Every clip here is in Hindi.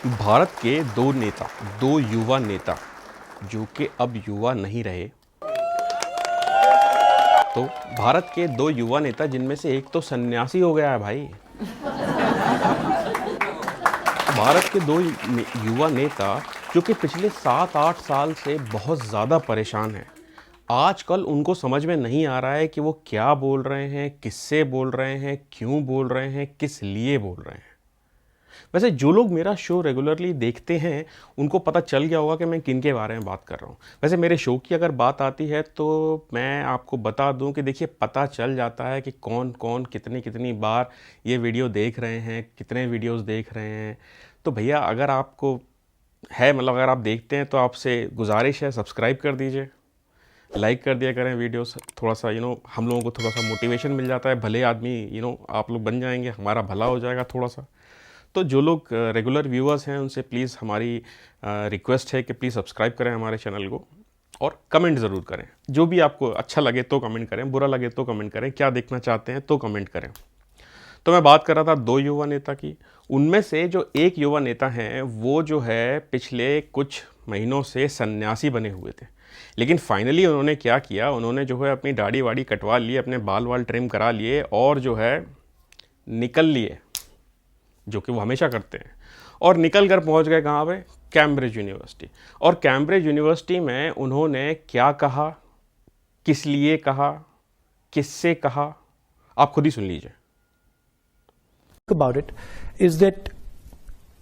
भारत के दो युवा नेता जो कि अब युवा नहीं रहे। तो भारत के दो युवा नेता जिनमें से एक तो सन्यासी हो गया है भाई। भारत के दो युवा नेता जो कि पिछले 7-8 साल से बहुत ज़्यादा परेशान हैं। आजकल उनको समझ में नहीं आ रहा है कि वो क्या बोल रहे हैं, किससे बोल रहे हैं, क्यों बोल रहे हैं, किस लिए बोल रहे हैं। वैसे जो लोग मेरा शो रेगुलरली देखते हैं उनको पता चल गया होगा कि मैं किन के बारे में बात कर रहा हूँ। वैसे मेरे शो की अगर बात आती है तो मैं आपको बता दूं कि देखिए, पता चल जाता है कि कौन कौन कितनी कितनी बार ये वीडियो देख रहे हैं, कितने वीडियोस देख रहे हैं। तो भैया, अगर आपको है, मतलब अगर आप देखते हैं तो आपसे गुजारिश है, सब्सक्राइब कर दीजिए, लाइक कर दिया करें वीडियोस। थोड़ा सा हम लोगों को थोड़ा सा मोटिवेशन मिल जाता है, भले आदमी आप लोग बन जाएंगे, हमारा भला हो जाएगा थोड़ा सा। तो जो लोग रेगुलर व्यूअर्स हैं उनसे प्लीज़ हमारी रिक्वेस्ट है कि प्लीज़ सब्सक्राइब करें हमारे चैनल को और कमेंट ज़रूर करें। जो भी आपको अच्छा लगे तो कमेंट करें, बुरा लगे तो कमेंट करें, क्या देखना चाहते हैं तो कमेंट करें। तो मैं बात कर रहा था दो युवा नेता की। उनमें से जो एक युवा नेता हैं वो जो है पिछले कुछ महीनों से सन्यासी बने हुए थे, लेकिन फाइनली उन्होंने क्या किया, उन्होंने जो है अपनी दाढ़ी वाड़ी कटवा ली, अपने बाल वाल ट्रिम करा लिए और जो है निकल लिए, जो कि वो हमेशा करते हैं। और निकल कर पहुँच गए कहाँ पे? Cambridge university. और कैम्ब्रिज यूनिवर्सिटी में उन्होंने क्या कहा, किस लिए कहा, किससे कहा, आप खुद ही सुन लीजिए। About it is that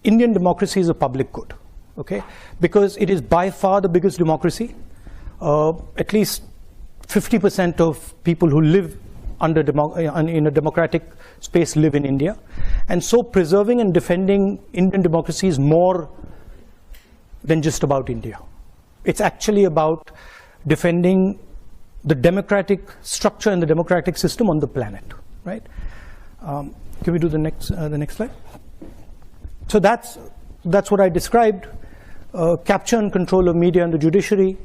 Indian democracy is a public good, okay? Because it is by far the biggest democracy. At least 50% of people who live in a democratic space live in India, and so preserving and defending Indian democracy is more than just about India. It's actually about defending the democratic structure and the democratic system on the planet, right? Can we do the next slide? So that's what I described: capture and control of media and the judiciary,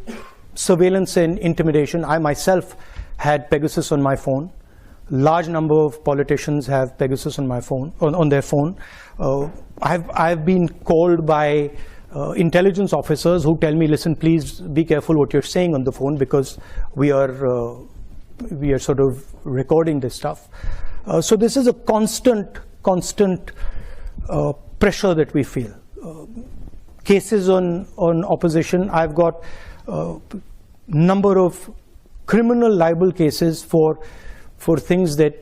surveillance and intimidation. I myself had Pegasus on my phone. Large number of politicians have Pegasus on my phone, on their phone. I've been called by intelligence officers who tell me, listen, please be careful what you're saying on the phone, because we are sort of recording this stuff. So this is a constant pressure that we feel. Cases on opposition. I've got number of criminal libel cases for things that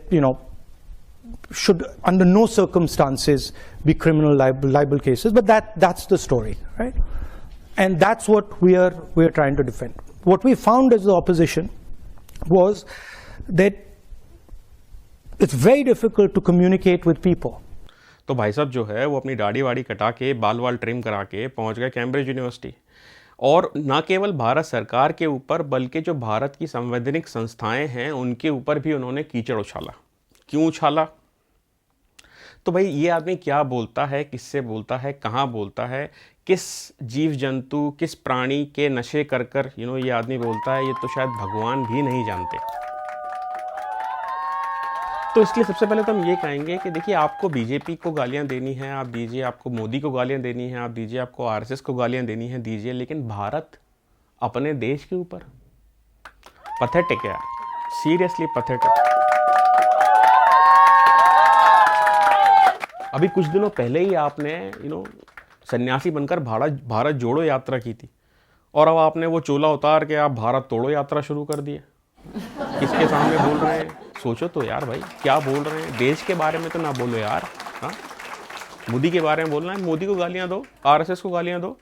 should under no circumstances be criminal libel cases. But that's the story, right? And that's what we are trying to defend. What we found as the opposition was that it's very difficult to communicate with people. तो भाई साहब जो है वो अपनी दाढ़ी वाड़ी कटा के, बाल वाल ट्रिम करा के पहुंच गए कैम्ब्रिज यूनिवर्सिटी। और ना केवल भारत सरकार के ऊपर बल्कि जो भारत की संवैधानिक संस्थाएं हैं उनके ऊपर भी उन्होंने कीचड़ उछाला। क्यों उछाला? तो भाई, ये आदमी क्या बोलता है, किससे बोलता है, कहाँ बोलता है, किस जीव जंतु, किस प्राणी के नशे कर कर ये आदमी बोलता है, ये तो शायद भगवान भी नहीं जानते। तो इसलिए सबसे पहले तो हम ये कहेंगे कि देखिए, आपको बीजेपी को गालियां देनी है आप दीजिए, आपको मोदी को गालियां देनी है आप दीजिए, आपको आरएसएस को गालियां देनी है दीजिए, लेकिन भारत अपने देश के ऊपर पैथेटिक है यार, सीरियसली पैथेटिक। अभी कुछ दिनों पहले ही आपने सन्यासी बनकर भारत जोड़ो यात्रा की थी, और अब आपने वो चोला उतार के आप भारत तोड़ो यात्रा शुरू कर दिए। किसके सामने बोल रहे हैं? सोचो तो यार भाई, क्या बोल रहे हैं? देश के बारे में तो ना बोलो यार। हाँ, मोदी के बारे में बोलना है, मोदी को गालियां दो, आरएसएस को गालियां दो,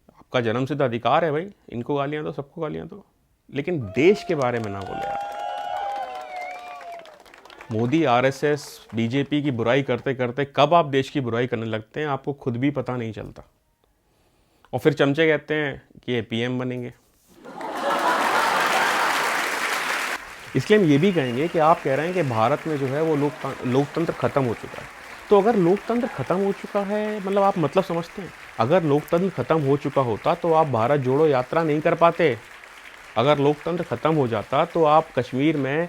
आपका जन्मसिद्ध अधिकार है भाई, इनको गालियां दो, सबको गालियां दो, लेकिन देश के बारे में ना बोले यार। मोदी, आरएसएस, बीजेपी की बुराई करते करते कब आप देश की बुराई करने लगते हैं आपको खुद भी पता नहीं चलता, और फिर चमचे कहते हैं कि ये पीएम बनेंगे। इसलिए हम ये भी कहेंगे कि आप कह रहे हैं कि भारत में जो है वो लोकतंत्र खत्म हो चुका है। तो अगर लोकतंत्र खत्म हो चुका है, मतलब आप मतलब समझते हैं, अगर लोकतंत्र खत्म हो चुका होता तो आप भारत जोड़ो यात्रा नहीं कर पाते। अगर लोकतंत्र खत्म हो जाता तो आप कश्मीर में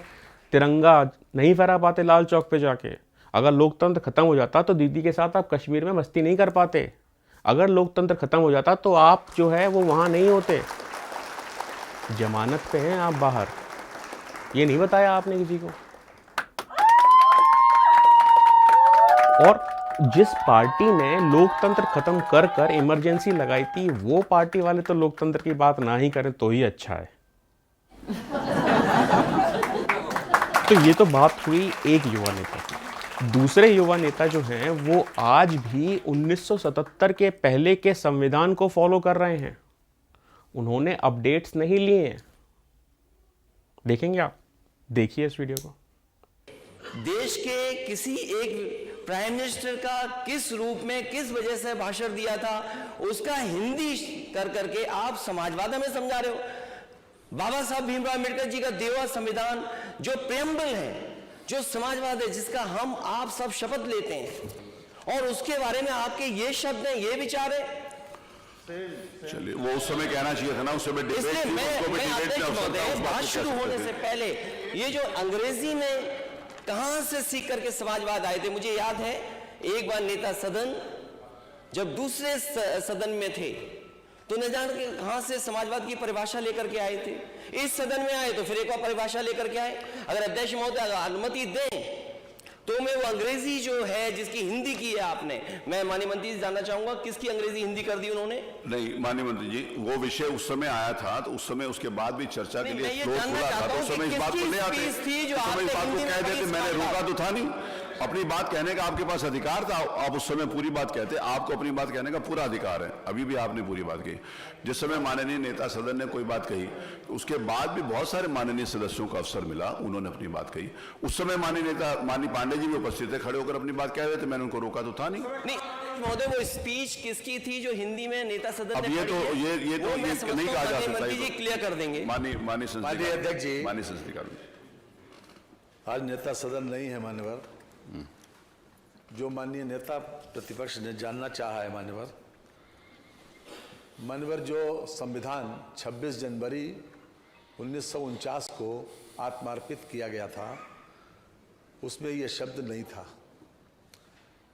तिरंगा नहीं फहरा पाते लाल चौक पे जाके। अगर लोकतंत्र खत्म हो जाता तो दीदी के साथ आप कश्मीर में मस्ती नहीं कर पाते। अगर लोकतंत्र खत्म हो जाता तो आप जो है वो वहाँ नहीं होते, जमानत पे हैं आप बाहर। ये नहीं बताया आपने किसी को। और जिस पार्टी ने लोकतंत्र खत्म कर कर इमरजेंसी लगाई थी, वो पार्टी वाले तो लोकतंत्र की बात ना ही करें तो ही अच्छा है। तो ये तो बात हुई एक युवा नेता की। दूसरे युवा नेता जो हैं वो आज भी 1977 के पहले के संविधान को फॉलो कर रहे हैं। उन्होंने अपडेट्स नहीं लिए हैं। देखेंगे आप, देखिए इस वीडियो को। देश के किसी एक प्राइम मिनिस्टर का किस रूप में किस वजह से भाषण दिया था, उसका हिंदी कर करके आप समाजवाद हमें समझा रहे हो। बाबा साहब भीमराव अम्बेडकर जी का दिया हुआ संविधान जो प्रेम्बल है, जो समाजवाद है, जिसका हम आप सब शपथ लेते हैं, और उसके बारे में आपके ये शब्द हैं, ये विचार है। चलिए, वो उस समय कहना चाहिए था ना, उस समय डिबेट इसलिए थी, उसको भी मैं डिबेट का अवसर था, उस बात बात को शुरू कैसे होने करते? से पहले ये जो अंग्रेजी में कहां से सीख करके समाजवाद आए थे, मुझे याद है एक बार नेता सदन जब दूसरे सदन में थे तो न जान के कहां से समाजवाद की परिभाषा लेकर के आए थे। इस सदन में आए तो फिर एक और परिभाषा लेकर के आए। अगर अध्यक्ष महोदय अनुमति दें तो मैं वो अंग्रेजी जो है जिसकी हिंदी की है आपने, मैं माननीय मंत्री जी जानना चाहूंगा किसकी अंग्रेजी हिंदी कर दी उन्होंने। नहीं माननीय मंत्री जी, वो विषय उस समय आया था तो उस समय उसके बाद भी चर्चा के लिए मैं ये फ्लोर जानना खुला था, चाहता तो हूं उस समय कि इस बात को किसकी ले आते, स्पीच थी जो उस समय इस आपने बात को हिंदी कह में देते। कही, मैंने समाजवाद। रोका तो था नहीं, अपनी बात कहने का आपके पास अधिकार था, आप उस समय पूरी बात कहते। आपको अपनी बात कहने का पूरा अधिकार है, अभी भी आपने पूरी बात कही। जिस समय माननीय नेता सदन ने कोई बात कही, उसके बाद भी बहुत सारे माननीय सदस्यों को अवसर मिला, उन्होंने अपनी बात कही। उस समय माननीय पांडे जी भी उपस्थित थे, खड़े होकर अपनी बात कह रहे थे, मैंने उनको रोका तो था नहीं। नहीं महोदय, वो स्पीच किसकी थी जो हिंदी में नेता सदन अब ने ये तो पढ़ी है? ये तो वो मैं ये समझता नहीं हूं कहा जा माननीय सकता। मंत्री जी क्लियर कर देंगे। माननीय माननीय अध्यक्ष जी। माननीय संस्कृतिकार, आज नेता सदन नहीं है मान्यवर। जो माननीय नेता प्रतिपक्ष ने जानना चाहा है मान्यवर, जो संविधान 26 जनवरी 1949 को आत्मार्पित किया गया था, उसमें यह शब्द नहीं था।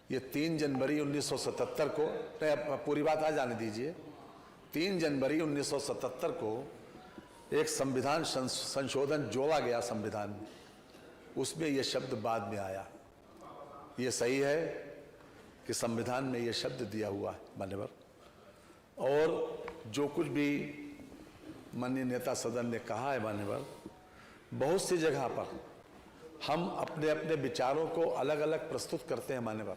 ये 3 जनवरी 1977 को, पूरी बात आ जाने दीजिए, 3 जनवरी 1977 को एक संविधान संशोधन जोड़ा गया संविधान में, उसमें यह शब्द बाद में आया। ये सही है कि संविधान में यह शब्द दिया हुआ है मान्यवर, और जो कुछ भी माननीय नेता सदन ने कहा है मान्यवर, बहुत सी जगह पर हम अपने अपने विचारों को अलग अलग प्रस्तुत करते हैं मान्यवर।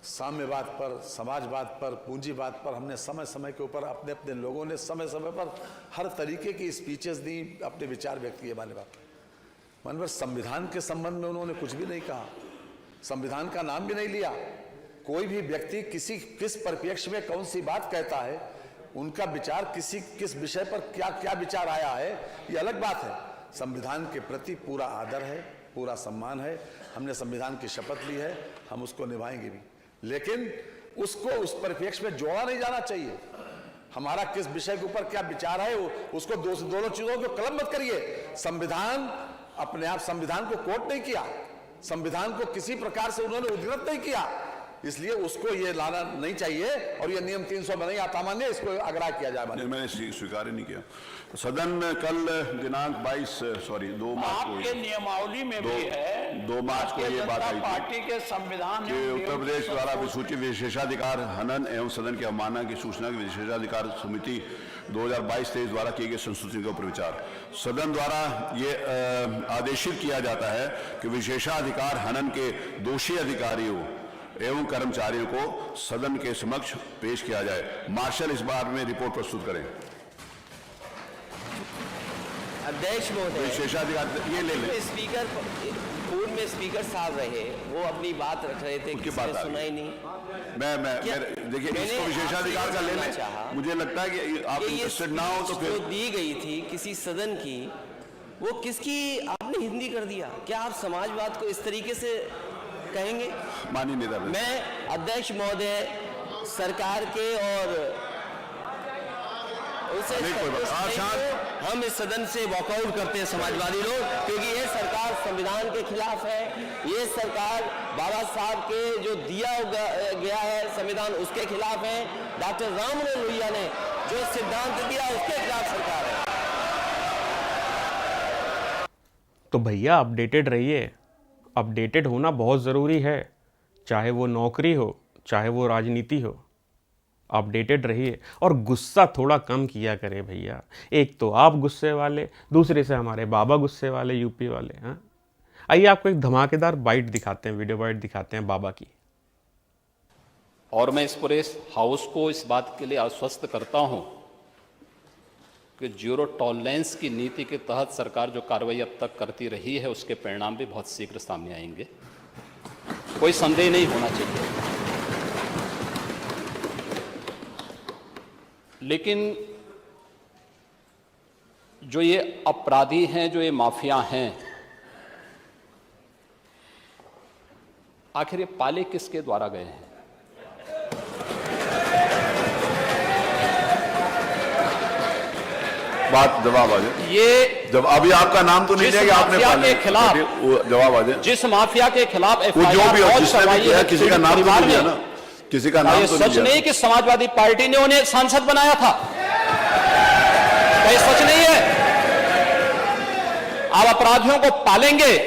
साम्यवाद पर, समाजवाद पर, पूंजीवाद पर हमने समय समय के ऊपर अपने अपने लोगों ने समय समय पर हर तरीके की स्पीचेस दी, अपने विचार व्यक्त किए मान्यवर। संविधान के संबंध में उन्होंने कुछ भी नहीं कहा, संविधान का नाम भी नहीं लिया। कोई भी व्यक्ति किस परिप्रेक्ष्य में कौन सी बात कहता है, उनका विचार किस विषय पर क्या विचार आया है, ये अलग बात है। संविधान के प्रति पूरा आदर है, पूरा सम्मान है। हमने संविधान की शपथ ली है, हम उसको निभाएंगे भी, लेकिन उसको उस परिप्रेक्ष्य में जोड़ा नहीं जाना चाहिए। हमारा किस विषय के ऊपर क्या विचार है, उसको दोनों चीजों को कलम मत करिए। संविधान अपने आप संविधान को कोट नहीं किया, संविधान को किसी प्रकार से उन्होंने उद्धृत नहीं किया, इसलिए उसको ये लाना नहीं चाहिए। और ये नियम 300 में नहीं आता मान्य, इसको आग्रह किया जाए मान्य। मैंने स्वीकार ही नहीं किया। सदन कल दिनांक 2 मार्च को, आपके नियमावली में भी है, 2 मार्च को ये बात आई थी पार्टी के संविधान कि उत्तर प्रदेश द्वारा विसूचित विशेषाधिकार हनन एवं सदन की अवमानना की सूचना की विशेषाधिकार समिति 2022-23 द्वारा किए गए संशोधन के ऊपर विचार। सदन द्वारा ये आदेशित किया जाता है कि विशेषाधिकार हनन के दोषी अधिकारियों एवं कर्मचारियों को सदन के समक्ष पेश किया जाए। मार्शल इस बार में रिपोर्ट प्रस्तुत करें। अध्यक्ष महोदय, विशेषाधिकार ये ले लें। स्पीकर पूर्व में स्पीकर साहब रहे, वो अपनी बात रख रहे थे, किसी ने सुना ही नहीं। देखिए, इसको विशेषाधिकार का ले लें। मुझे लगता है कि आप इंटरेस्टेड ना हो तो फिर जो दी गई थी किसी सदन की, वो किसकी आपने हिंदी कर दिया। क्या आप समाजवाद को इस तरीके से कहेंगे? माननीय नेता, मैं अध्यक्ष महोदय सरकार के और उससे नहीं, कोई बात- संतुष्ट नहीं हो, हम इस सदन से वॉकआउट करते हैं समाजवादी लोग, क्योंकि ये सरकार संविधान के खिलाफ है। ये सरकार बाबा साहब के जो दिया गया है संविधान उसके खिलाफ है। डॉक्टर राममनोहर लोहिया ने जो सिद्धांत दिया उसके खिलाफ सरकार है। तो भैया अपडेटेड रहिए। अपडेटेड होना बहुत ज़रूरी है, चाहे वो नौकरी हो चाहे वो राजनीति हो। अपडेटेड रहिए और गुस्सा थोड़ा कम किया करें भैया। एक तो आप गुस्से वाले, दूसरे से हमारे बाबा गुस्से वाले, यूपी वाले। हाँ, आइए आपको एक धमाकेदार बाइट दिखाते हैं, वीडियो बाइट दिखाते हैं बाबा की। और मैं इस पूरे हाउस को इस बात के लिए आश्वस्त करता हूं कि जीरो टॉलरेंस की नीति के तहत सरकार जो कार्रवाई अब तक करती रही है उसके परिणाम भी बहुत शीघ्र सामने आएंगे, कोई संदेह नहीं होना चाहिए। लेकिन जो ये अपराधी हैं, जो ये माफिया हैं, आखिर ये पाले किसके द्वारा गए हैं? बात जवाब आ जाए। ये जब अभी आपका नाम तो नहीं जिस लिया कि आपने माफिया पाले- के खिलाफ- वो जवाब आ जाए। जिस माफिया के खिलाफ वो जो भी एफआईआर हो, लॉन्च जिसने भी करवाई किया है किसी का नाम तो परिवार नहीं लिया में, ना, किसी का क्या नाम ये तो सच लिया। नहीं कि समाजवादी पार्टी ने उन्हें सांसद बनाया था? क्या ये सच नहीं है? आप अपराधियों को पालेंगे,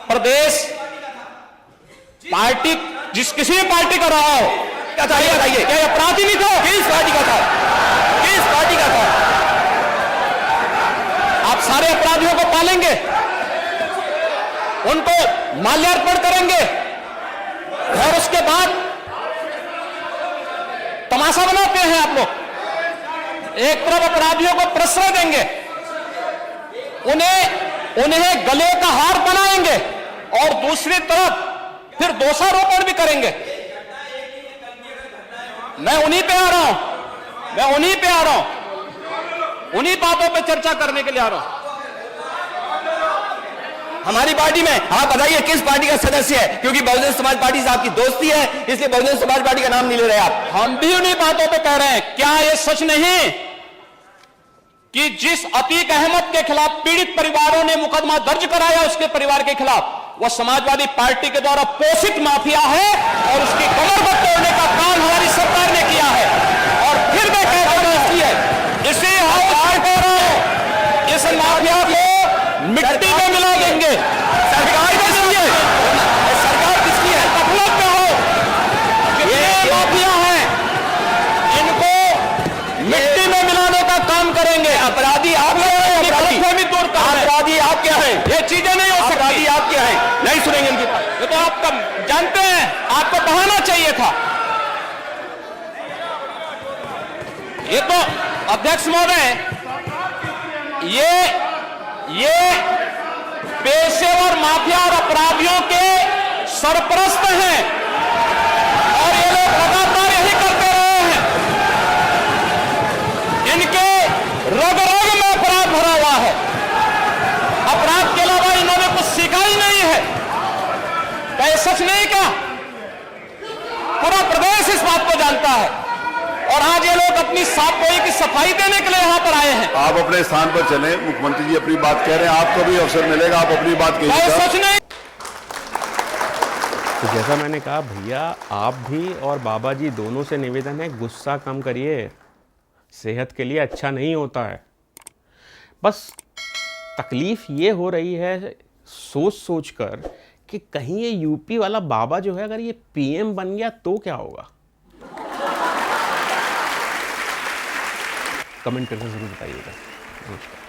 प्रदेश पार्टी जिस किसी भी पार्टी का रहा हो, बताइए क्या ये अपराधी नहीं था? किस पार्टी का था? किस पार्टी का था? आप सारे अपराधियों को पालेंगे, उनको माल्यार्पण करेंगे और उसके बाद तमाशा बनाते हैं आप लोग। एक तरफ अपराधियों को प्रश्रय देंगे, उन्हें गले का हार बनाएंगे और दूसरी तरफ फिर दोषारोपण भी करेंगे। मैं उन्हीं पे आ रहा हूं, उन्हीं बातों पे चर्चा करने के लिए आ रहा हूं। हमारी पार्टी में आप बताइए किस पार्टी का सदस्य है, क्योंकि बहुजन समाज पार्टी से आपकी दोस्ती है इसलिए बहुजन समाज पार्टी का नाम नहीं ले रहे आप। हम भी उन्हीं बातों पे कह रहे हैं। क्या यह सच नहीं कि जिस अतीक अहमद के खिलाफ पीड़ित परिवारों ने मुकदमा दर्ज कराया, उसके परिवार के खिलाफ, वह समाजवादी पार्टी के द्वारा पोषित माफिया है और उसकी कमर पर तोड़ने का काम हमारी सरकार ने किया है। और फिर मैं कहता हूं इसी हाउस में कह रहा हूं, इस माफिया को मिट्टी में मिला देंगे। सरकार किसकी है? सरकार किसकी है? गफलत में हो, ये माफिया हैं, इनको मिट्टी में मिलाने का काम करेंगे। अपराधी आप गलतफहमी दूर कर रहे हैं। अपराधी आप क्या है? ये चीजें नहीं हो सकती। अपराधी आप क्या है? नहीं सुनेंगे इनकी बात। ये तो आप जानते हैं, आपको बहाना चाहिए था। ये तो अध्यक्ष महोदय, ये पेशेवर माफिया और अपराधियों के सरपरस्त हैं और ये लोग लगातार यही करते रहे हैं। इनके रग रग में अपराध भरा हुआ है। अपराध के अलावा इन्होंने कुछ सीखा ही नहीं है। क्या ये सच नहीं? क्या पूरा प्रदेश इस बात को जानता है और आज ये लोग अपनी साफ गोई की सफाई देने के लिए यहां पर आए हैं। आप अपने स्थान पर चलें, मुख्यमंत्री जी अपनी बात कह रहे हैं, आपको भी अवसर मिलेगा, आप अपनी बात क्या ये कहिएगा। सच नहीं? तो जैसा मैंने कहा भैया, आप भी और बाबा जी दोनों से निवेदन है, गुस्सा कम करिए, सेहत के लिए अच्छा नहीं होता है। बस तकलीफ ये हो रही है सोच सोच कर कि कहीं ये यूपी वाला बाबा जो है अगर ये पीएम बन गया तो क्या होगा। कमेंट करके जरूर बताइएगा। नमस्कार।